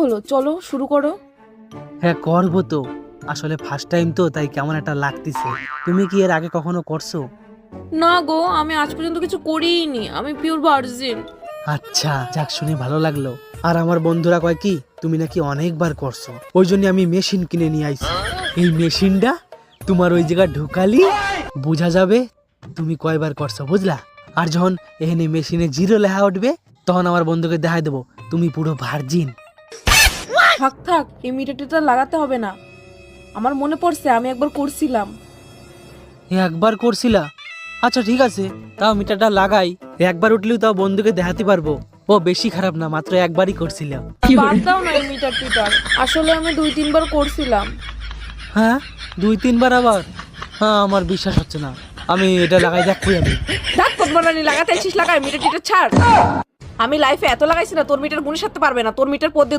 হলো, চলো শুরু করো। হ্যাঁ করবো তো, আসলে ফার্স্ট টাইম তো তাই কেমন একটা লাগতেছে। তুমি কি এর আগে কখনো করছো? না গো, আমি আজ পর্যন্ত কিছু করিনি, আমি পিওর ভার্জিন। আচ্ছা যাক, শুনে ভালো লাগলো। আর আমার বন্ধুরা কয় কি তুমি নাকি অনেকবার করছো, ওই জন্য আমি মেশিন কিনে নিয়ে আইছি। এই মেশিনটা তোমার ওই জায়গায় ঢুকালি বোঝা যাবে তুমি কয়বার করছো, বুঝলা? আর যখন এখানে মেশিনে জিরো লেখা উঠবে তখন আমার বন্ধুকে দেখাই দেবো তুমি পুরো ভার্জিন। থাক থাক, এই মিটারটা লাগাতে হবে না। আমার মনে পড়ছে আমি একবার করছিলাম। একবার করছিলা? আচ্ছা ঠিক আছে, তাও মিটারটা লাগাই। একবার উঠলেও তাও বন্ধুকে দেখাতে পারবো ও বেশি খারাপ না, মাত্র একবারই করছিল। বাদ দাও না এই মিটার টিটার, আসলে আমি 2-3 বার করছিলাম। হ্যাঁ 2-3 বার আবার? হ্যাঁ আমার বিশ্বাস হচ্ছে না, আমি এটা লাগাই দেখবো আমি। দেখ পদ্মারানি, লাগাতে আছিস লাগাই, মিটার টিটার ছাড়। আমি লাইফে এত লাগাইছি না, তোর মিটার গুনে সারতে পারবে না, তোর মিটার পদ্মে